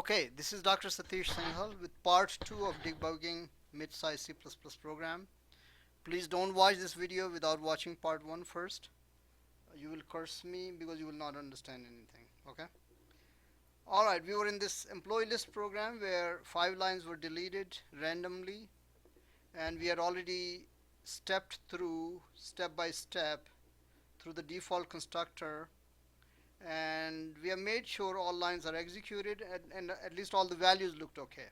Okay, this is Dr. Satish Singhal with part 2 of Debugging Mid-Size C++ Program. Please don't watch this video without watching part 1 first. You will curse me because you will not understand anything, okay? Alright, we were in this employee list program where 5 lines were deleted randomly, and we had already stepped through step by step through the default constructor, and we have made sure all lines are executed and at least all the values looked okay.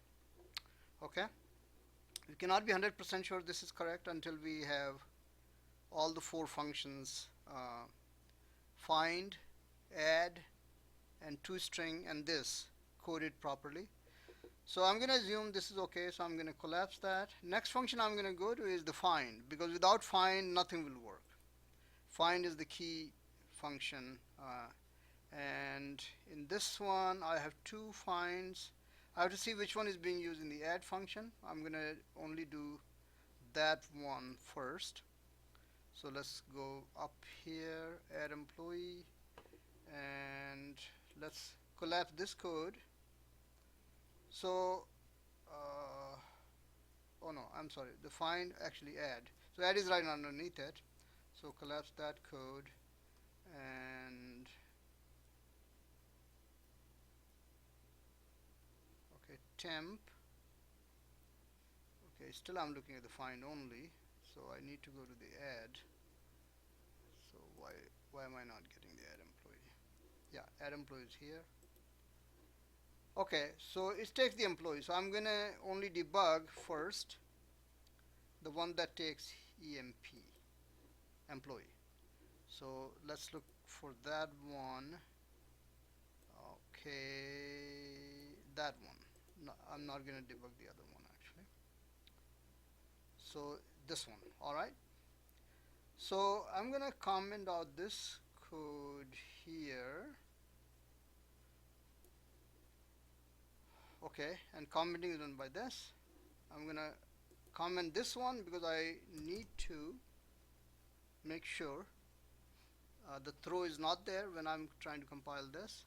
We cannot be 100% sure this is correct until we have all the 4 functions find, add, and toString and this coded properly. So I'm going to assume this is okay, so I'm going to collapse that. Next function I'm going to go to is the find, because without find nothing will work. Find is the key function, and in this one I have 2 finds. I have to see which one is being used in the add function. I'm going to only do that one first. So let's go up here, add employee, and let's collapse this code. So oh no, I'm sorry, the find actually add. So add is right underneath it. So collapse that code, and okay, temp. Okay, still I'm looking at the find only, so I need to go to the add. So why am I not getting the add employee? Yeah, add employee is here. Okay, so it takes the employee, so I'm gonna only debug first the one that takes emp, employee. So let's look for that one. Okay, that one. No, I'm not gonna debug the other one actually. So this one, alright. So I'm gonna comment out this code here. Okay, and commenting is done by this. I'm gonna comment this one because I need to make sure the throw is not there when I'm trying to compile this.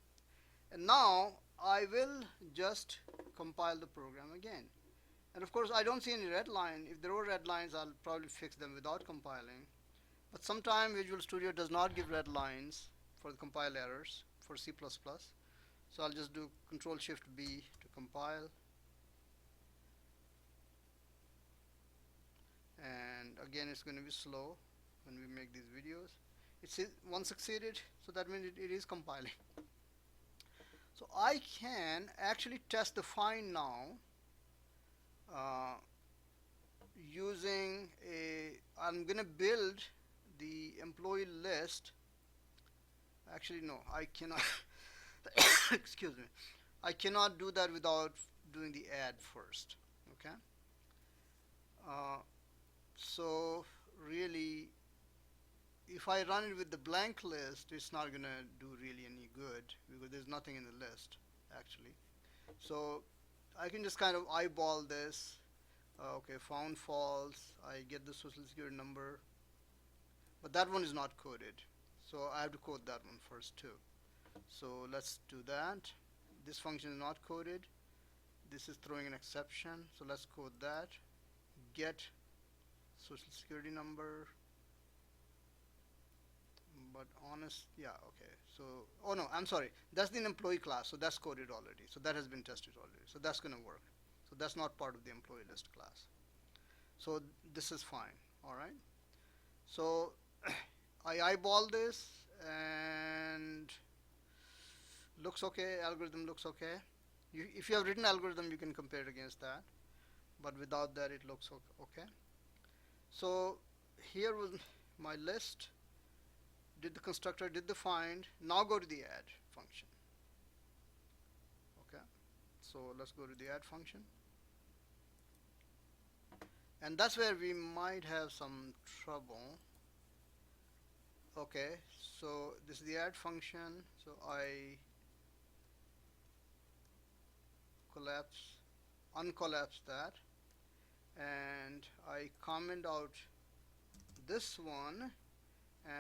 And now I will just compile the program again. And of course I don't see any red line. If there were red lines, I'll probably fix them without compiling. But sometimes Visual Studio does not give red lines for the compile errors for C++. So I'll just do Control Shift B to compile. And again, it's going to be slow when we make these videos. It says one succeeded, so that means it is compiling. So I can actually test the find now using I'm going to build the employee list. Actually, no, I cannot. Excuse me. I cannot do that without doing the add first. Okay. So really, if I run it with the blank list, it's not gonna do really any good because there's nothing in the list actually. So I can just kind of eyeball this. Okay, found false. I get the social security number, but that one is not coded. So I have to code that one first too. So let's do that. This function is not coded. This is throwing an exception. So let's code that. Get social security number. But yeah, okay. So, oh no, I'm sorry. That's the employee class. So that's coded already. So that has been tested already. So that's going to work. So that's not part of the employee list class. So this is fine. All right. So I eyeball this and looks okay. Algorithm looks okay. If you have written algorithm, you can compare it against that. But without that, it looks okay. So here was my list. Did the constructor, did the find. Now go to the add function. Okay. So let's go to the add function. And that's where we might have some trouble. Okay, so this is the add function. So I uncollapse that, and I comment out this one,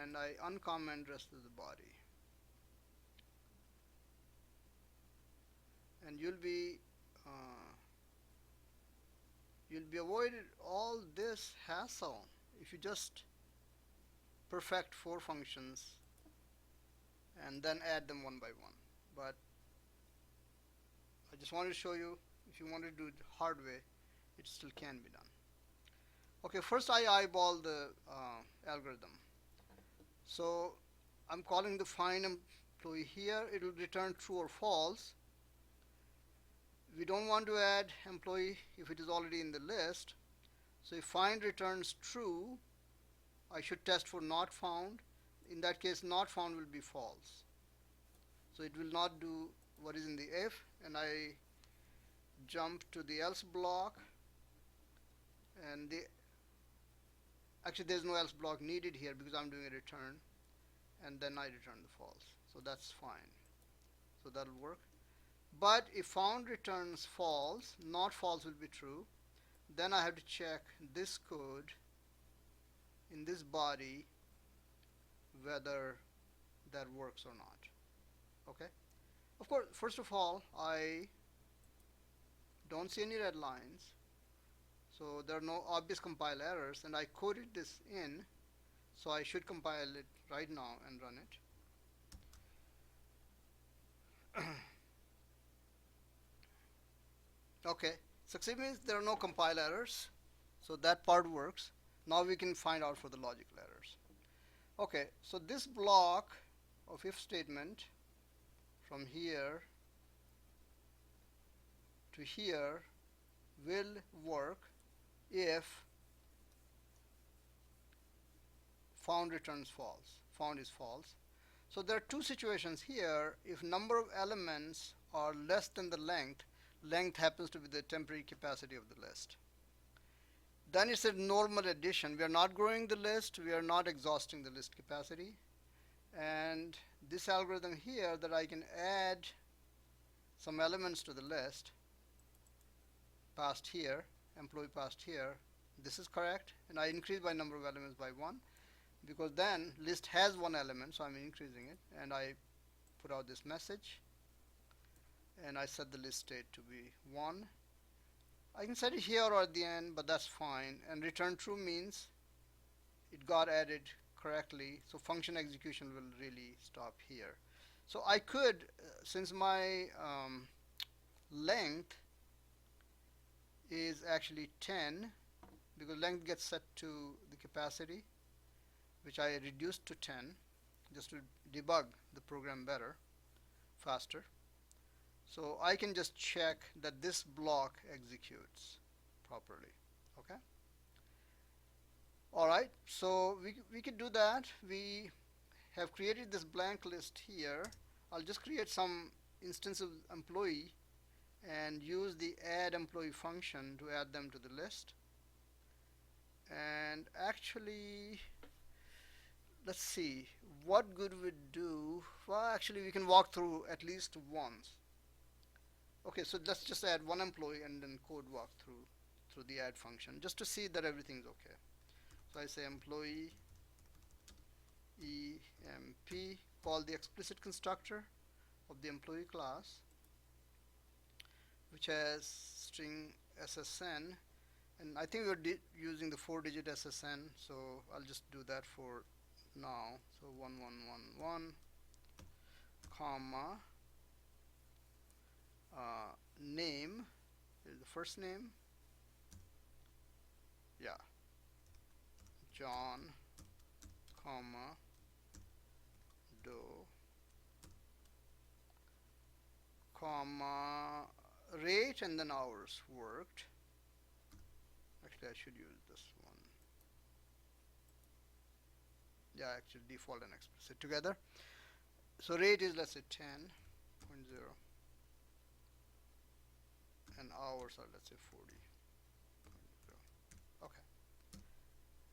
and I uncomment rest of the body. and you'll be avoided all this hassle if you just perfect 4 functions and then add them one by one. But I just wanted to show you, if you want to do it hard way, it still can be done. Okay, first I eyeball the algorithm. So I'm calling the find employee here. It will return true or false. We don't want to add employee if it is already in the list. So if find returns true, I should test for not found. In that case, not found will be false. So it will not do what is in the if, and I jump to the else block, and actually there's no else block needed here because I'm doing a return, and then I return the false. So that's fine. So that'll work. But if found returns false, not false will be true. Then I have to check this code in this body whether that works or not. Okay. Of course, first of all, I don't see any red lines, so there are no obvious compile errors, and I coded this in, so I should compile it right now and run it. Okay, succeed means there are no compile errors, so that part works. Now we can find out for the logical errors. Okay, so this block of if statement from here to here will work if found returns false. Found is false. So there are two situations here. If number of elements are less than the length happens to be the temporary capacity of the list. Then it's a normal addition. We are not growing the list, we are not exhausting the list capacity. And this algorithm here that I can add some elements to the list passed here, employee passed here, this is correct, and I increase by number of elements by 1 because then list has 1 element, so I'm increasing it, and I put out this message and I set the list state to be 1. I can set it here or at the end, but that's fine. And return true means it got added correctly, so function execution will really stop here. So I could, since my length is actually 10, because length gets set to the capacity, which I reduced to 10 just to debug the program better, faster. So I can just check that this block executes properly. Okay. All right. So we could do that. We have created this blank list here. I'll just create some instance of employee and use the add employee function to add them to the list. And actually, let's see what good would do. Well, actually, we can walk through at least once. Okay, so let's just add 1 employee and then code walk through the add function just to see that everything's okay. So I say employee emp, call the explicit constructor of the employee class, which has string SSN, and I think we're using the 4-digit SSN, so I'll just do that for now. So 1111 comma name is the first name, yeah, John, comma Doe, comma rate, and then hours worked. Actually I should use this one. Yeah, actually default and explicit together. So rate is, let's say, 10.0, and hours are, let's say, 40.0. Okay.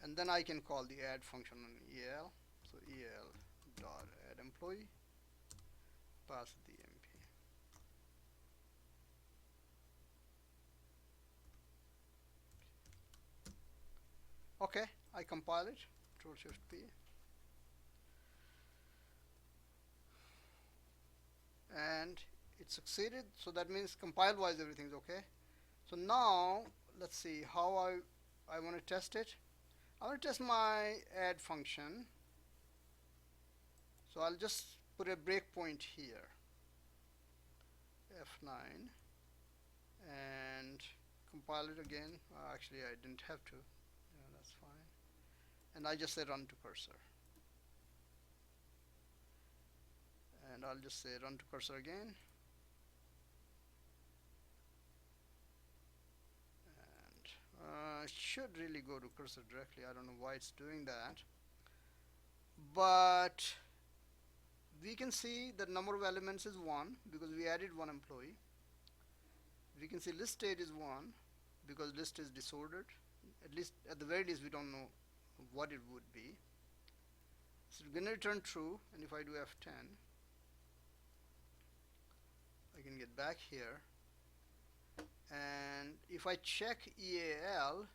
And then I can call the add function on EL. So EL dot add employee, pass the MP. Okay, I compile it, Control Shift P. And it succeeded, so that means compile wise everything's okay. So now let's see how I want to test it. I want to test my add function, so I'll just put a breakpoint here, F9, and compile it again. Actually I didn't have to, yeah, that's fine, and I just say run to cursor, and I'll just say run to cursor again, and it should really go to cursor directly. I don't know why it's doing that, but we can see the number of elements is 1 because we added one employee. We can see list state is 1 because list is disordered. At least, at the very least, we don't know what it would be. So we're going to return true, and if I do F10, I can get back here, and if I check EAL,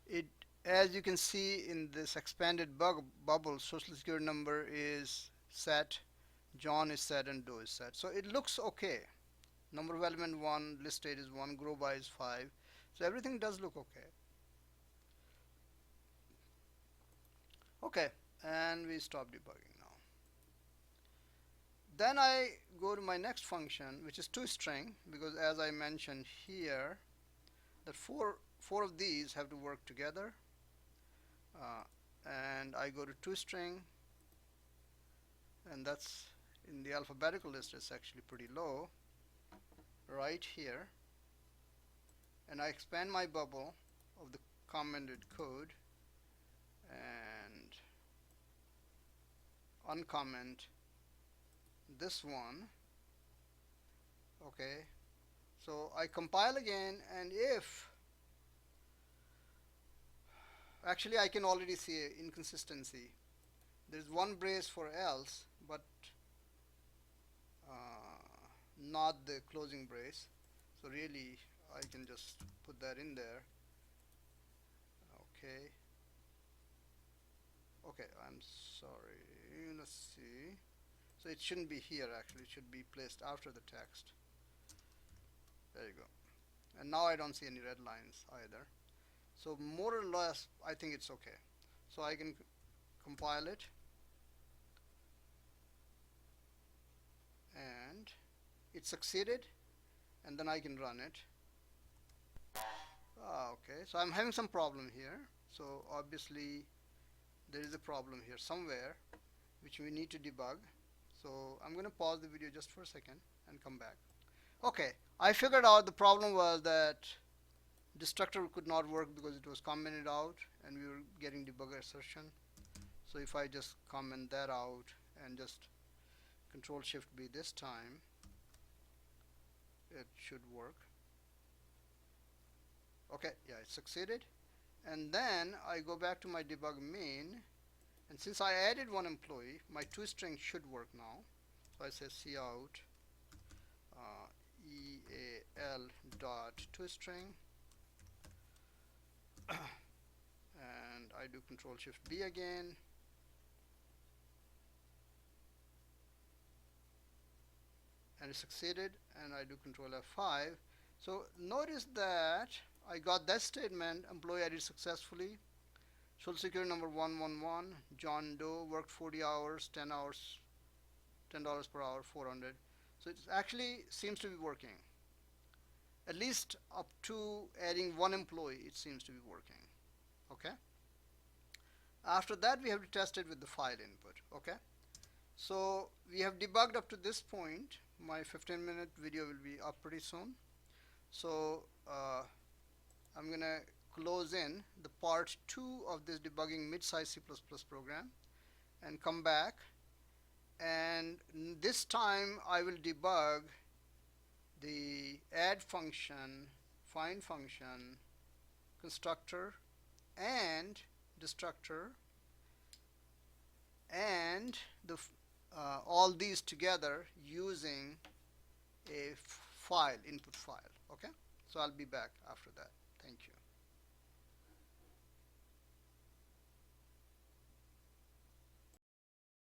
it, as you can see in this expanded bubble, social security number is set, John is set, and Doe is set. So it looks okay. Number of element 1, list state is 1, grow by is 5. So everything does look okay. Okay, and we stop debugging now. Then I go to my next function, which is toString, because as I mentioned here, that four of these have to work together. And I go to toString, and that's in the alphabetical list. It's actually pretty low right here, and I expand my bubble of the commented code and uncomment this one. Okay, so I compile again, and if actually I can already see an inconsistency. There's one brace for else, but not the closing brace. So really I can just put that in there. Okay, I'm sorry, let's see. So it shouldn't be here, actually it should be placed after the text. There you go. And now I don't see any red lines either. So more or less I think it's okay. So I can compile it, and it succeeded, and then I can run it. Okay, so I'm having some problem here. So obviously there is a problem here somewhere which we need to debug. So I'm going to pause the video just for a second and come back. Okay, I figured out the problem was that destructor could not work because it was commented out and we were getting debugger assertion. So if I just comment that out and just Control Shift B this time, it should work. Okay, yeah, it succeeded. And then I go back to my debug main, and since I added one employee, my toString should work now. So I say cout eal dot toString, and I do Control Shift B again, and it succeeded, and I do Control F5. So notice that I got that statement, employee added successfully, social security number 111, John Doe, worked 40 hours, 10 hours, $10 per hour, 400. So it actually seems to be working. At least up to adding one employee, it seems to be working. Okay. After that, we have to test it with the file input. Okay. So we have debugged up to this point. My 15-minute video will be up pretty soon. So I'm gonna close in the part 2 of this debugging mid-size C++ program and come back, and this time I will debug the add function, find function, constructor and destructor, and the all these together using a file, input file. Okay, so I'll be back after that. Thank you.